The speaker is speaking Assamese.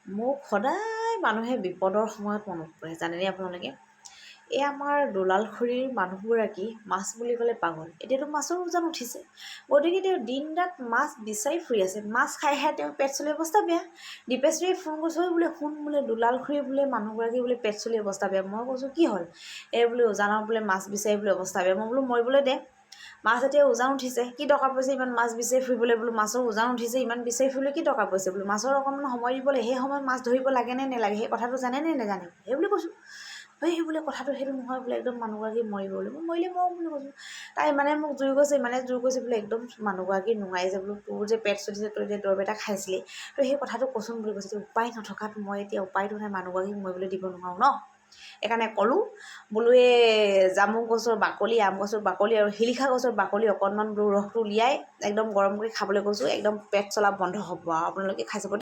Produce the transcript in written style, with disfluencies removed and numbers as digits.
মোক সদায় মানুহে বিপদৰ সময়ত মনত পৰে জানেনে আপোনালোকে। এই আমাৰ দলালখুৰিৰ মানুহগৰাকী মাছ বুলি ক'লে পাগল। এতিয়াতো মাছৰ উজান উঠিছে, গতিকে তেওঁ দিন ৰাত মাছ বিচাৰি ফুৰি আছে। মাছ খাই খাই তেওঁ পেট চলি অৱস্থা বেয়া। দীপেশ্বৰীয়ে ফোন কৰিছোঁ, বোলে শুন বোলে দলালখুৰি বোলে মানুহগৰাকী বোলে পেট চলি অৱস্থা বেয়া। মই কৈছোঁ কি হ'ল? এই বোলে উজানত বোলে মাছ বিচাৰি বোলে অৱস্থা বেয়া। মই বোলো মৰিবলৈ দে, মাছ এতিয়া উজান উঠিছে, কি দৰকাৰ পৰিছে ইমান মাছ বিচাৰি ফুৰিবলৈ? বোলো মাছৰ উজান উঠিছে, ইমান বিচাৰি ফুৰিবলৈ কি দৰকাৰ পৰিছে? বোলো মাছৰ অকণমান সময় দিব লাগে, সেই সময়ত মাছ ধৰিব লাগে নে নেলাগে সেই কথাটো জানে নে নেজানে সেই বুলি কৈছোঁ। সেই বোলে কথাটো সেইটো নহয় বোলে, একদম মানুহগৰাকী মৰিব বোলে। মই মৰিলে মৰক বুলি কৈছোঁ। তাই মানে মোক জোৰ কৈছে, মানে জোৰ কৈছে বোলে একদম মানুহগৰাকী নোৱাৰি যে বোলো, তোৰ যে পেট চলিছে, তই যে দৰৱ এটা খাইছিলি, তো সেই কথাটো কচোন বুলি কৈছে। উপায় নথকাত মই এতিয়া উপায়টো নাই, মানুহগৰাকীক মৰিবলৈ দিব নোৱাৰোঁ ন। সেইকাৰণে ক'লোঁ বোলো এই জামুক গছৰ বাকলি, আম গছৰ বাকলি আৰু শিলিখা গছৰ বাকলি অকণমান বোলো ৰসটো উলিয়াই একদম গৰম কৰি খাবলৈ কৈছোঁ, একদম পেট চলা বন্ধ হ'ব আৰু আপোনালোকে খাই চাব।